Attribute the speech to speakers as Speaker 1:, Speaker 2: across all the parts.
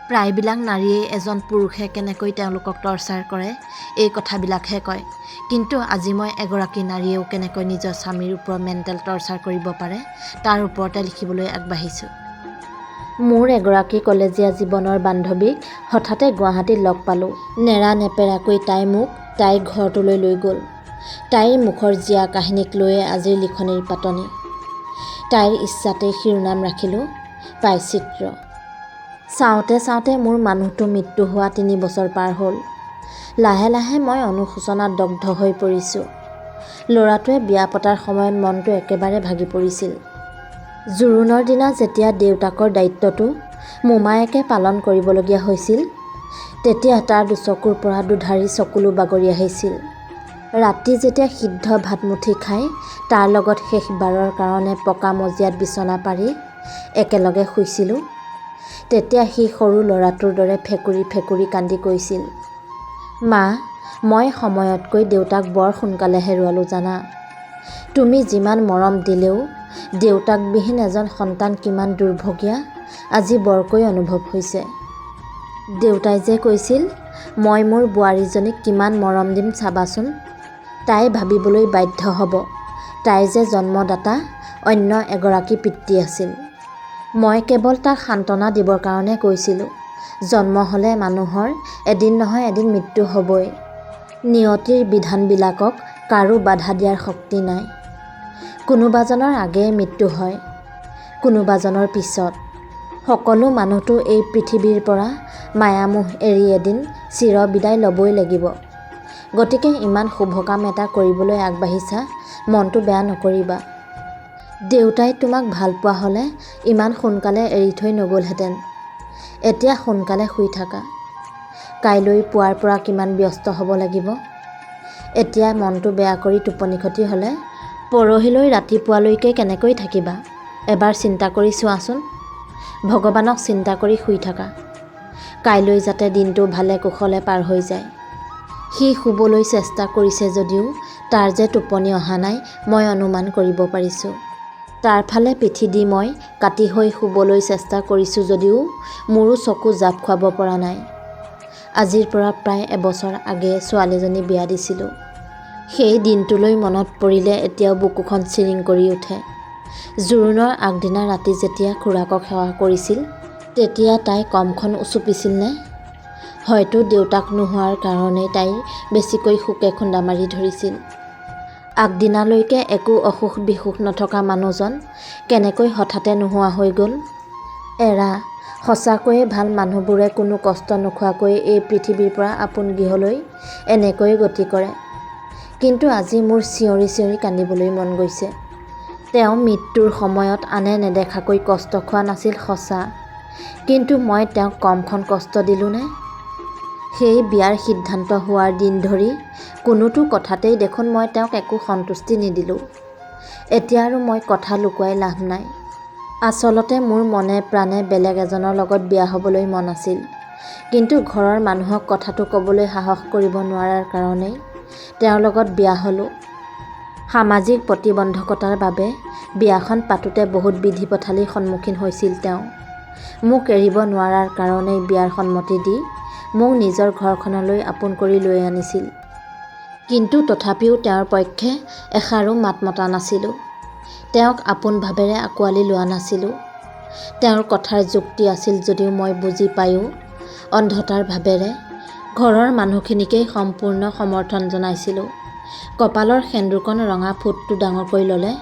Speaker 1: প্ৰায়বিলাক নাৰীয়ে এজন পুৰুষে কেনেকৈ তেওঁলোকক টৰ্চাৰ কৰে এই কথাবিলাকহে কয়, কিন্তু আজি মই এগৰাকী নাৰীয়েও কেনেকৈ নিজৰ স্বামীৰ ওপৰত মেণ্টেল টৰ্চাৰ কৰিব পাৰে তাৰ ওপৰতে লিখিবলৈ আগবাঢ়িছোঁ। মোৰ এগৰাকী কলেজীয়া জীৱনৰ বান্ধৱীক হঠাতে গুৱাহাটীত লগ পালোঁ। নেৰা নেপেৰাকৈ তাই মোক তাইৰ ঘৰটোলৈ লৈ গ'ল। তাইৰ মুখৰ জীয়া কাহিনীক লৈয়ে আজিৰ লিখনিৰ পাতনি। তাইৰ ইচ্ছাতেই শিৰোনাম ৰাখিলোঁ প্ৰায়চিত্ৰ। চাওঁতে চাওঁতে মোৰ মানুহটো মৃত্যু হোৱা 3 বছৰ পাৰ হ'ল। লাহে লাহে মই অনুশোচনাত দগ্ধ হৈ পৰিছোঁ। ল'ৰাটোৱে বিয়া পতাৰ সময়ত মনটো একেবাৰে ভাগি পৰিছিল। জোৰোণৰ দিনা যেতিয়া দেউতাকৰ দায়িত্বটো মোমায়েকে পালন কৰিবলগীয়া হৈছিল, তেতিয়া তাৰ দুচকুৰ পৰা দুধাৰি চকুলো বাগৰি আহিছিল। ৰাতি যেতিয়া সিদ্ধ ভাতমুঠি খাই তাৰ লগত শেষবাৰৰ কাৰণে পকা মজিয়াত বিচনা পাৰি একেলগে শুইছিলোঁ, তেতিয়া সি সৰু ল'ৰাটোৰ দৰে ফেকুৰি ফেকুৰি কান্দি কৈছিল, মা, মই সময়তকৈ দেউতাক বৰ সোনকালে হেৰুৱালোঁ জানা। তুমি যিমান মৰম দিলেও দেউতাকবিহীন এজন সন্তান কিমান দুৰ্ভগীয়া আজি বৰকৈ অনুভৱ হৈছে। দেউতাই যে কৈছিল মই মোৰ বোৱাৰীজনীক কিমান মৰম দিম চাবাচোন। তাই ভাবিবলৈ বাধ্য হ'ব তাইৰ যে জন্মদাতা অন্য এগৰাকী পিতৃ আছিল। মই কেৱল তাক সান্তনা দিবৰ কাৰণে কৈছিলোঁ, জন্ম হ'লে মানুহৰ এদিন নহয় এদিন মৃত্যু হ'বই। নিয়তিৰ বিধানবিলাকক কাৰো বাধা দিয়াৰ শক্তি নাই। কোনোবাজনৰ আগেয়ে মৃত্যু হয়, কোনোবাজনৰ পিছত। সকলো মানুহতো এই পৃথিৱীৰ পৰা মায়ামোহ এৰি এদিন চিৰ বিদায় ল'বই লাগিব। গতিকে ইমান শুভ কাম এটা কৰিবলৈ আগবাঢ়িছা, মনটো বেয়া নকৰিবা। দেউতাই তোমাক ভাল পোৱা হ'লে ইমান সোনকালে এৰি থৈ নগ'লহেঁতেন। এতিয়া সোনকালে শুই থাকা। কাইলৈ পুৱাৰ পৰা কিমান ব্যস্ত হ'ব লাগিব। এতিয়া মনটো বেয়া কৰি টোপনি ক্ষতি হ'লে পৰহিলৈ ৰাতিপুৱালৈকে কেনেকৈ থাকিবা এবাৰ চিন্তা কৰি চোৱাচোন। ভগৱানক চিন্তা কৰি শুই থাকা। কাইলৈ যাতে দিনটো ভালে কুশলে পাৰ হৈ যায়। সি শুবলৈ চেষ্টা কৰিছে যদিও তাৰ যে টোপনি অহা নাই মই অনুমান কৰিব পাৰিছোঁ। তাৰ ফালে পিঠি দি মই কাটি হৈ শুবলৈ চেষ্টা কৰিছোঁ যদিও মোৰো চকু জাপ খুৱাব পৰা নাই। আজিৰ পৰা প্ৰায় এবছৰ আগেয়ে ছোৱালীজনী বিয়া দিছিলোঁ। সেই দিনটোলৈ মনত পৰিলে এতিয়াও বুকুখন চিৰিং কৰি উঠে। জোৰোণৰ আগদিনা ৰাতি যেতিয়া খুৰাকক সেৱা কৰিছিল, তেতিয়া তাই কমখন উচুপিছিল নে? হয়তো দেউতাক নোহোৱাৰ কাৰণেই তাইৰ বেছিকৈ শোকে খুন্দা মাৰি ধৰিছিল। আগদিনালৈকে একো অসুখ বিসুখ নথকা মানুহজন কেনেকৈ হঠাতে নোহোৱা হৈ গ'ল। এৰা, সঁচাকৈয়ে ভাল মানুহবোৰে কোনো কষ্ট নোখোৱাকৈ এই পৃথিৱীৰ পৰা আপোন গৃহলৈ এনেকৈয়ে গতি কৰে। কিন্তু আজি মোৰ চিঞৰি চিঞৰি কান্দিবলৈ মন গৈছে। তেওঁ মৃত্যুৰ সময়ত আনে নেদেখাকৈ কষ্ট খোৱা নাছিল সঁচা, কিন্তু মই তেওঁক কমখন কষ্ট দিলোঁনে? সেই বিয়াৰ সিদ্ধান্ত হোৱাৰ দিন ধৰি কোনোটো কথাতেই দেখোন মই তেওঁক একো সন্তুষ্টি নিদিলোঁ। এতিয়া আৰু মই কথা লুকুৱাই লাভ নাই। আচলতে মোৰ মনে প্ৰাণে বেলেগ এজনৰ লগত বিয়া হ'বলৈ মন আছিল, কিন্তু ঘৰৰ মানুহক কথাটো ক'বলৈ সাহস কৰিব নোৱাৰাৰ কাৰণেই তেওঁৰ লগত বিয়া হ'লোঁ। সামাজিক প্ৰতিবন্ধকতাৰ বাবে বিয়াখন পাতোতে বহুত বিধি পথালিৰ সন্মুখীন হৈছিল তেওঁ। মোক এৰিব নোৱাৰাৰ কাৰণেই বিয়াৰ সন্মতি দি মোক নিজৰ ঘৰখনলৈ আপোন কৰি লৈ আনিছিল। কিন্তু তথাপিও তেওঁৰ পক্ষে এষাৰো মাত মতা নাছিলোঁ। তেওঁক আপোন ভাৱেৰে আঁকোৱালি লোৱা নাছিলোঁ। তেওঁৰ কথাৰ যুক্তি আছিল যদিও মই বুজি পায়ো অন্ধতাৰ ভাৱেৰে ঘৰৰ মানুহখিনিকেই সম্পূৰ্ণ সমৰ্থন জনাইছিলোঁ। কপালৰ সেন্দুৰকণ ৰঙা ফুটটো ডাঙৰকৈ ল'লে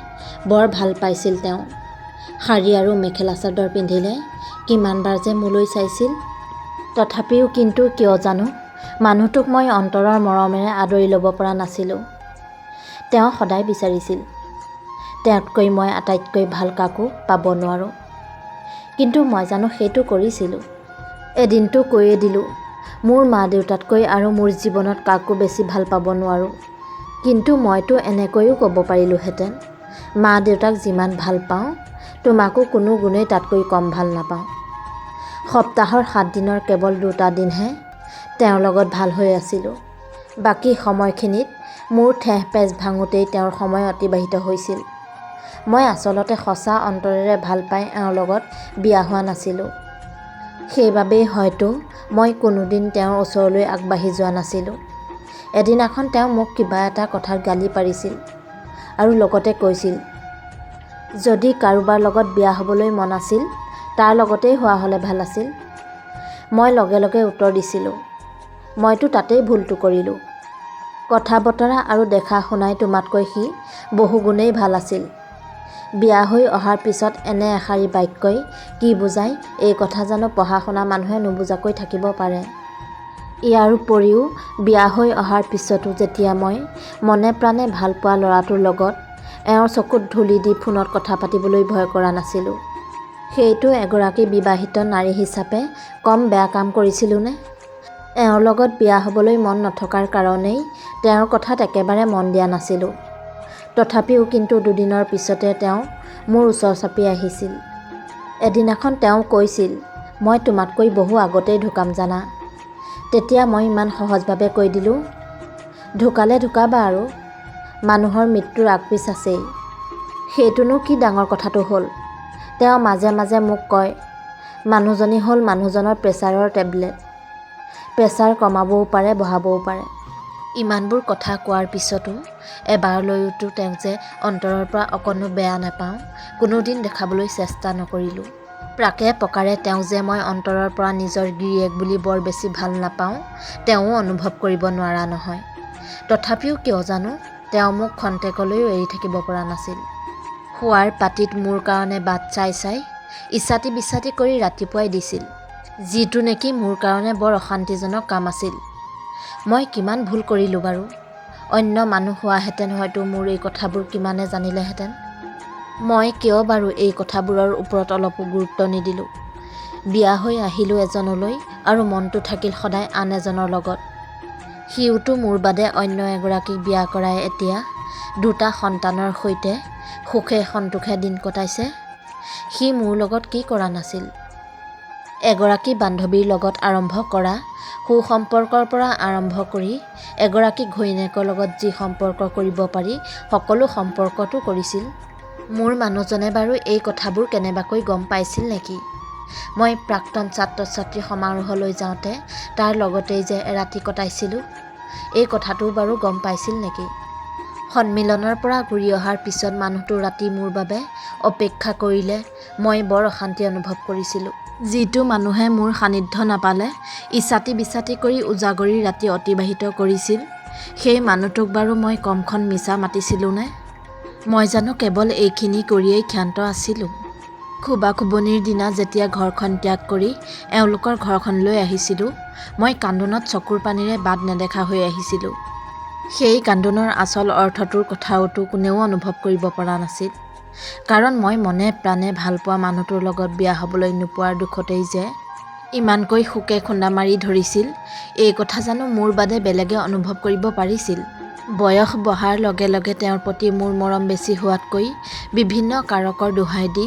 Speaker 1: বৰ ভাল পাইছিল তেওঁ। শাৰী আৰু মেখেলা চাদৰ পিন্ধিলে কিমানবাৰ যে মোলৈ চাইছিল। তথাপিও কিন্তু কিয় জানো মানুহটোক মই অন্তৰৰ মৰমেৰে আদৰি ল'ব পৰা নাছিলোঁ। তেওঁ সদায় বিচাৰিছিল তেওঁতকৈ মই আটাইতকৈ ভাল কাকো পাব নোৱাৰোঁ, কিন্তু মই জানো সেইটো কৰিছিলোঁ। এদিনটো কৈয়ে দিলোঁ, মোৰ মা দেউতাতকৈ আৰু মোৰ জীৱনত কাকো বেছি ভাল পাব নোৱাৰোঁ। কিন্তু মইতো এনেকৈও ক'ব পাৰিলোঁহেঁতেন, মা দেউতাক যিমান ভাল পাওঁ তোমাকো কোনো গুণেই তাতকৈ কম ভাল নাপাওঁ। সপ্তাহৰ 7 দিনৰ কেৱল 2টা দিনহে তেওঁৰ লগত ভাল হৈ আছিলোঁ। বাকী সময়খিনিত মোৰ ঠেহ পেচ ভাঙোতেই তেওঁৰ সময় অতিবাহিত হৈছিল। মই আচলতে সঁচা অন্তৰেৰে ভাল পাই এওঁৰ লগত বিয়া হোৱা নাছিলোঁ। সেইবাবেই হয়তো মই কোনোদিন তেওঁৰ ওচৰলৈ আগবাঢ়ি যোৱা নাছিলোঁ। এদিনাখন তেওঁ মোক কিবা এটা কথাত গালি পাৰিছিল আৰু লগতে কৈছিল, যদি কাৰোবাৰ লগত বিয়া হ'বলৈ মন আছিল তাৰ লগতেই হোৱা হ'লে ভাল আছিল। মই লগে লগে উত্তৰ দিছিলোঁ, মইতো তাতেই ভুলটো কৰিলোঁ। কথা বতৰা আৰু দেখা শুনাই তোমাতকৈ সি বহুগুণেই ভাল আছিল। বিয়া হৈ অহাৰ পিছত এনে এষাৰি বাক্যই কি বুজায় এই কথা জানো পঢ়া শুনা মানুহে নুবুজাকৈ থাকিব পাৰে। ইয়াৰ উপৰিও বিয়া হৈ অহাৰ পিছতো যেতিয়া মই মনে প্ৰাণে ভাল পোৱা ল'ৰাটোৰ লগত এওঁৰ চকুত ধূলি দি ফোনত কথা পাতিবলৈ ভয় কৰা নাছিলোঁ, সেইটো এগৰাকী বিবাহিত নাৰী হিচাপে কম বেয়া কাম কৰিছিলোঁনে? এওঁৰ লগত বিয়া হ'বলৈ মন নথকাৰ কাৰণেই তেওঁৰ কথাত একেবাৰে মন দিয়া নাছিলোঁ। তথাপিও কিন্তু দুদিনৰ পিছতে তেওঁ মোৰ ওচৰ চাপি আহিছিল। এদিনাখন তেওঁ কৈছিল, মই তোমাতকৈ বহু আগতেই ঢুকাম জানা। তেতিয়া মই ইমান সহজভাৱে কৈ দিলোঁ, ঢুকালে ঢুকাবা আৰু, মানুহৰ মৃত্যুৰ আগপিছ আছেই, সেইটোনো কি ডাঙৰ কথাটো হ'ল। তেওঁ মাজে মাজে মোক কয়, মানুহজনী হ'ল মানুহজনৰ প্ৰেছাৰৰ টেবলেট, প্ৰেছাৰ কমাবও পাৰে বঢ়াবও পাৰে। ইমানবোৰ কথা কোৱাৰ পিছতো এবাৰলৈওতো তেওঁক যে অন্তৰৰ পৰা অকণো বেয়া নাপাওঁ কোনোদিন দেখাবলৈ চেষ্টা নকৰিলোঁ। প্ৰাকে প্ৰকাৰে তেওঁক যে মই অন্তৰৰ পৰা নিজৰ গিৰিয়েক বুলি বৰ বেছি ভাল নাপাওঁ তেওঁও অনুভৱ কৰিব নোৱাৰা নহয়। তথাপিও কিয় জানো তেওঁ মোক খন্তেকলৈও এৰি থাকিব পৰা নাছিল। শোৱাৰ পাটিত মোৰ কাৰণে বাট চাই চাই ইছাতি বিচাতি কৰি ৰাতিপুৱাই দিছিল, যিটো নেকি মোৰ কাৰণে বৰ অশান্তিজনক কাম আছিল। মই কিমান ভুল কৰিলোঁ বাৰু। অন্য মানুহ হোৱাহেঁতেন হয়তো মোৰ এই কথাবোৰ কিমানে জানিলেহেঁতেন। মই কিয় বাৰু এই কথাবোৰৰ ওপৰত অলপো গুৰুত্ব নিদিলোঁ। বিয়া হৈ আহিলোঁ এজনলৈ আৰু মনটো থাকিল সদায় আন এজনৰ লগত। সিওতো মোৰ বাদে অন্য এগৰাকীক বিয়া কৰাই এতিয়া 2টা সন্তানৰ সৈতে সুখে সন্তোষে দিন কটাইছে। সি মোৰ লগত কি কৰা নাছিল? এগৰাকী বান্ধৱীৰ লগত আৰম্ভ কৰা সুসম্পৰ্কৰ পৰা আৰম্ভ কৰি এগৰাকী ঘৈণীয়েকৰ লগত যি সম্পৰ্ক কৰিব পাৰি সকলো সম্পৰ্কটো কৰিছিল। মোৰ মানুহজনে বাৰু এই কথাবোৰ কেনেবাকৈ গম পাইছিল নেকি? মই প্ৰাক্তন ছাত্ৰ ছাত্ৰী সমাৰোহলৈ যাওঁতে তাৰ লগতেই যে এৰাতি কটাইছিলোঁ, এই কথাটোও বাৰু গম পাইছিল নেকি? সন্মিলনৰ পৰা ঘূৰি অহাৰ পিছত মানুহটো ৰাতি মোৰ বাবে অপেক্ষা কৰিলে মই বৰ অশান্তি অনুভৱ কৰিছিলোঁ। যিটো মানুহে মোৰ সান্নিধ্য নাপালে ইছাতি বিচাতি কৰি উজাগৰি ৰাতি অতিবাহিত কৰিছিল, সেই মানুহটোক বাৰু মই কমখন মিছা মাতিছিলোঁনে? মই জানো কেৱল এইখিনি কৰিয়েই ক্ষান্ত আছিলোঁ। খুবাখুবনিৰ দিনা যেতিয়া ঘৰখন ত্যাগ কৰি এওঁলোকৰ ঘৰখনলৈ আহিছিলোঁ, মই কান্দোনত চকুৰ পানীৰে বাট নেদেখা হৈ আহিছিলোঁ। সেই কান্দোনৰ আচল অৰ্থটোৰ কথাওতো কোনেও অনুভৱ কৰিব পৰা নাছিল। কাৰণ মই মনে প্ৰাণে ভাল পোৱা মানুহটোৰ লগত বিয়া হ'বলৈ নোপোৱাৰ দুখতেই যে ইমানকৈ শোকে খুন্দা মাৰি ধৰিছিল, এই কথা জানো মোৰ বাদে বেলেগে অনুভৱ কৰিব পাৰিছিল? বয়স বহাৰ লগে লগে তেওঁৰ প্ৰতি মোৰ মৰম বেছি হোৱাতকৈ বিভিন্ন কাৰকৰ দোহাই দি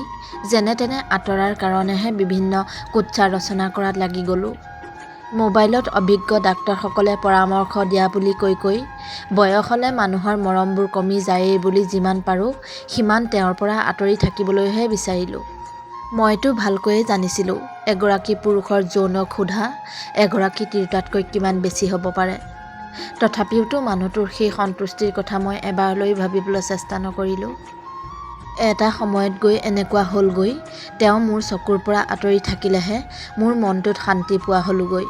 Speaker 1: যেনে তেনে আঁতৰাৰ কাৰণেহে বিভিন্ন কুৎসা ৰচনা কৰাত লাগি গ'লোঁ। মোবাইলত অভিজ্ঞ ডাক্তৰসকলে পৰামৰ্শ দিয়া বুলি কৈ বয়স হ'লে মানুহৰ মৰমবোৰ কমি যায়েই বুলি যিমান পাৰোঁ সিমান তেওঁৰ পৰা আঁতৰি থাকিবলৈহে বিচাৰিলোঁ। মইতো ভালকৈয়ে জানিছিলোঁ এগৰাকী পুৰুষৰ যৌন ক্ষুধা এগৰাকী তিৰোতাতকৈ কিমান বেছি হ'ব পাৰে। তথাপিওতো মানুহটোৰ সেই সন্তুষ্টিৰ কথা মই এবাৰলৈ ভাবিবলৈ চেষ্টা নকৰিলোঁ। এটা সময়ত গৈ এনেকুৱা হ'লগৈ, তেওঁ মোৰ চকুৰ পৰা আঁতৰি থাকিলেহে মোৰ মনটোত শান্তি পোৱা হ'লোগৈ।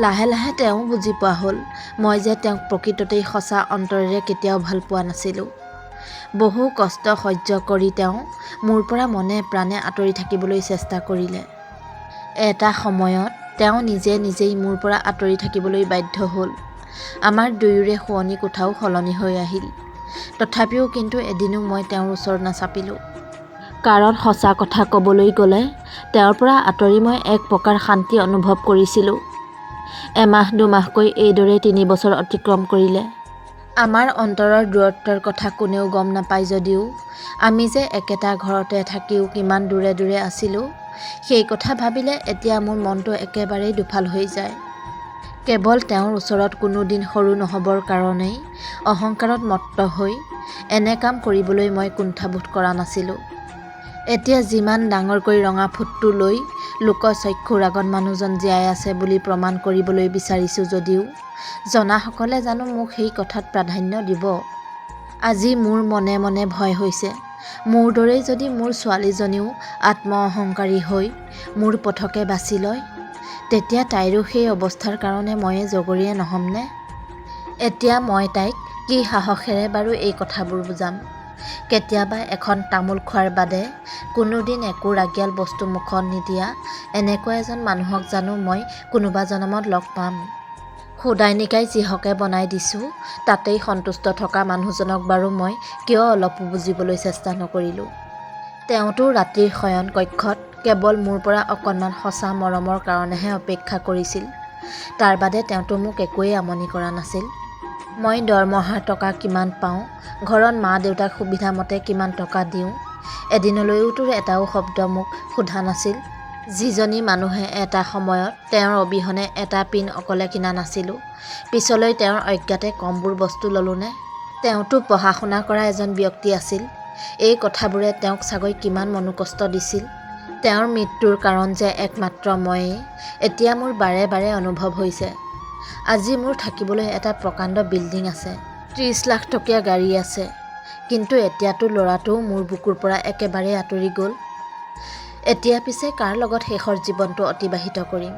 Speaker 1: লাহে লাহে তেওঁ বুজি পোৱা হ'ল মই যে তেওঁক প্ৰকৃততেই সঁচা অন্তৰেৰে কেতিয়াও ভাল পোৱা নাছিলোঁ। বহু কষ্ট সহ্য কৰি তেওঁ মোৰ পৰা মনে প্ৰাণে আঁতৰি থাকিবলৈ চেষ্টা কৰিলে। এটা সময়ত তেওঁ নিজেই মোৰ পৰা আঁতৰি থাকিবলৈ বাধ্য হ'ল। আমাৰ দুয়োৰে শোৱনি কোঠাও সলনি হৈ আহিল। তথাপিও কিন্তু এদিনো মই তেওঁৰ ওচৰত নাচাপিলোঁ। কাৰণ সঁচা কথা ক'বলৈ গ'লে তেওঁৰ পৰা আঁতৰি মই এক প্ৰকাৰ শান্তি অনুভৱ কৰিছিলোঁ। এমাহ দুমাহকৈ এইদৰে 3 বছৰ অতিক্ৰম কৰিলে। আমাৰ অন্তৰৰ দূৰত্বৰ কথা কোনেও গম নাপায় যদিও আমি যে একেটা ঘৰতে থাকিও কিমান দূৰে দূৰে আছিলোঁ, সেই কথা ভাবিলে এতিয়া মোৰ মনটো একেবাৰেই দুফাল হৈ যায়। কেৱল তেওঁৰ ওচৰত কোনোদিন সৰু নহ'বৰ কাৰণেই অহংকাৰত মত্ত হৈ এনে কাম কৰিবলৈ মই কুণ্ঠাবোধ কৰা নাছিলোঁ। এতিয়া যিমান ডাঙৰকৈ ৰঙা ফুটটো লৈ লোকচক্ষুৰ আগত মানুহজন জীয়াই আছে বুলি প্ৰমাণ কৰিবলৈ বিচাৰিছোঁ যদিও জনাসকলে জানো মোক সেই কথাত প্ৰাধান্য দিব। আজি মোৰ মনে মনে ভয় হৈছে। মোৰ দৰেই যদি মোৰ ছোৱালীজনীও আত্ম অহংকাৰী হৈ মোৰ পথকে বাছি লয়, তেতিয়া তাইৰো সেই অৱস্থাৰ কাৰণে ময়ে জগৰীয়া নহ'মনে? এতিয়া মই তাইক কি সাহসেৰে বাৰু এই কথাবোৰ বুজাম? কেতিয়াবা এখন তামোল খোৱাৰ বাদে কোনোদিন একো ৰাগিয়াল বস্তু মুখত নিদিয়া এনেকুৱা এজন মানুহক জানো মই কোনোবা জনমত লগ পাম? সুদাই নিকাই যিহকে বনাই দিছোঁ তাতেই সন্তুষ্ট থকা মানুহজনক বাৰু মই কিয় অলপো বুজিবলৈ চেষ্টা নকৰিলোঁ? তেওঁতো ৰাতিৰ শয়ন কক্ষত কেৱল মোৰ পৰা অকণমান সঁচা মৰমৰ কাৰণেহে অপেক্ষা কৰিছিল। তাৰ বাদে তেওঁতো মোক একোৱেই আমনি কৰা নাছিল। মই দৰমহাৰ টকা কিমান পাওঁ, ঘৰত মা দেউতাক সুবিধামতে কিমান টকা দিওঁ, এদিনলৈওতো এটাও শব্দ মোক সোধা নাছিল। যিজনী মানুহে এটা সময়ত তেওঁৰ অবিহনে এটা পিন অকলে কিনা নাছিলোঁ, পিছলৈ তেওঁৰ অজ্ঞাতে কমবোৰ বস্তু ল'লোনে? তেওঁতো পঢ়া শুনা কৰা এজন ব্যক্তি আছিল। এই কথাবোৰে তেওঁক চাগৈ কিমান মনোকষ্ট দিছিল। তেওঁৰ মৃত্যুৰ কাৰণ যে একমাত্ৰ ময়েই এতিয়া মোৰ বাৰে বাৰে অনুভৱ হৈছে। আজি মোৰ থাকিবলৈ এটা প্ৰকাণ্ড বিল্ডিং আছে, 30 লাখ টকীয়া গাড়ী আছে, কিন্তু এতিয়াতো ল'ৰাটোও মোৰ বুকুৰ পৰা একেবাৰে আঁতৰি গ'ল। এতিয়া পিছে কাৰ লগত শেষৰ জীৱনটো অতিবাহিত কৰিম?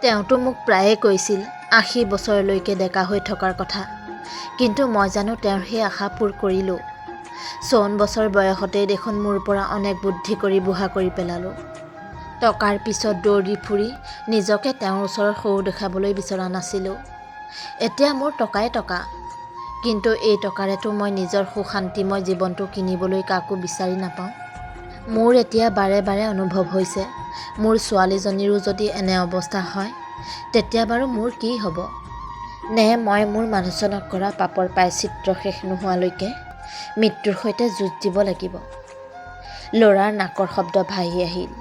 Speaker 1: তেওঁতো মোক প্ৰায়ে কৈছিল 80 বছৰলৈকে ডেকা হৈ থকাৰ কথা, কিন্তু মই জানো তেওঁৰ সেই আশা পূৰ কৰিলোঁ। 54 বছৰ বয়সতেই দেখোন মোৰ পৰা অনেক বুদ্ধি কৰি বুঢ়া কৰি পেলালোঁ। টকাৰ পিছত দৌৰি ফুৰি নিজকে তেওঁৰ ওচৰত সৰু দেখাবলৈ বিচৰা নাছিলোঁ। এতিয়া মোৰ টকাই টকা, কিন্তু এই টকাৰেতো মই নিজৰ সুশান্তিময় জীৱনটো কিনিবলৈ কাকো বিচাৰি নাপাওঁ। মোৰ এতিয়া বাৰে বাৰে অনুভৱ হৈছে, মোৰ ছোৱালীজনীৰো যদি এনে অৱস্থা হয় তেতিয়া বাৰু মোৰ কি হ'ব? নে মই মোৰ মানুহজনক কৰা পাপৰ প্ৰায়চিত্ৰ শেষ নোহোৱালৈকে মৃত্যুৰ সৈতে যুঁজ দিব লাগিব? ল'ৰাৰ নাকৰ শব্দ ভাহি আহিল।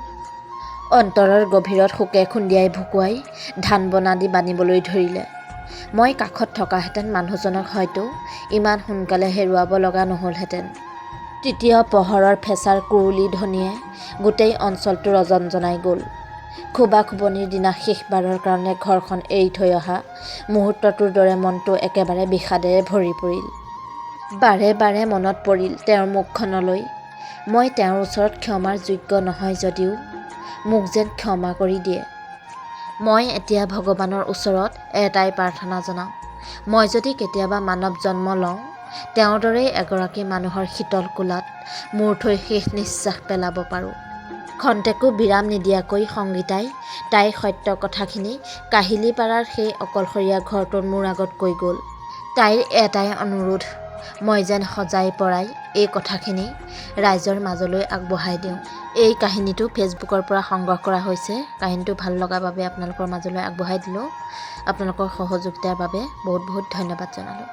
Speaker 1: অন্তৰৰ গভীৰত শোকে খুন্দিয়াই ভুকুৱাই ধান বনা দি বান্ধিবলৈ ধৰিলে। মই কাষত থকাহেঁতেন মানুহজনক হয়তো ইমান সোনকালে হেৰুৱাব লগা নহ'লহেঁতেন। তৃতীয় প্ৰহৰৰ ফেঁচাৰ কুৰুলি ধ্বনিয়ে গোটেই অঞ্চলটো ৰজনজনাই গ'ল। খোবাখুবনিৰ দিনা শেষবাৰৰ কাৰণে ঘৰখন এৰি থৈ অহা মুহূৰ্তটোৰ দৰে মনটো একেবাৰে বিষাদেৰে ভৰি পৰিল। বাৰে বাৰে মনত পৰিল তেওঁৰ মুখখনলৈ। মই তেওঁৰ ওচৰত ক্ষমাৰ যোগ্য নহয় যদিও মোক যেন ক্ষমা কৰি দিয়ে। মই এতিয়া ভগৱানৰ ওচৰত এটাই প্ৰাৰ্থনা জনাওঁ, মই যদি কেতিয়াবা মানৱ জন্ম লওঁ, তেওঁৰ দৰেই এগৰাকী মানুহৰ শীতল কোলাত মূৰ থৈ শেষ নিশ্বাস পেলাব পাৰোঁ। খন্তেকো বিৰাম নিদিয়াকৈ সংগীতাই তাইৰ সত্য কথাখিনি কাহিলীপাৰাৰ সেই অকলশৰীয়া ঘৰটোত মোৰ আগত কৈ গ'ল। তাইৰ এটাই অনুৰোধ, মই যেন সজাই পৰাই এই কথাখিনি ৰাইজৰ মাজলৈ আগবঢ়াই দিওঁ। এই কাহিনীটো ফেচবুকৰ পৰা সংগ্ৰহ কৰা হৈছে। কাহিনীটো ভাল লগাৰ বাবে আপোনালোকৰ মাজলৈ আগবঢ়াই দিলোঁ। আপোনালোকৰ সহযোগিতাৰ বাবে বহুত বহুত ধন্যবাদ জনালোঁ।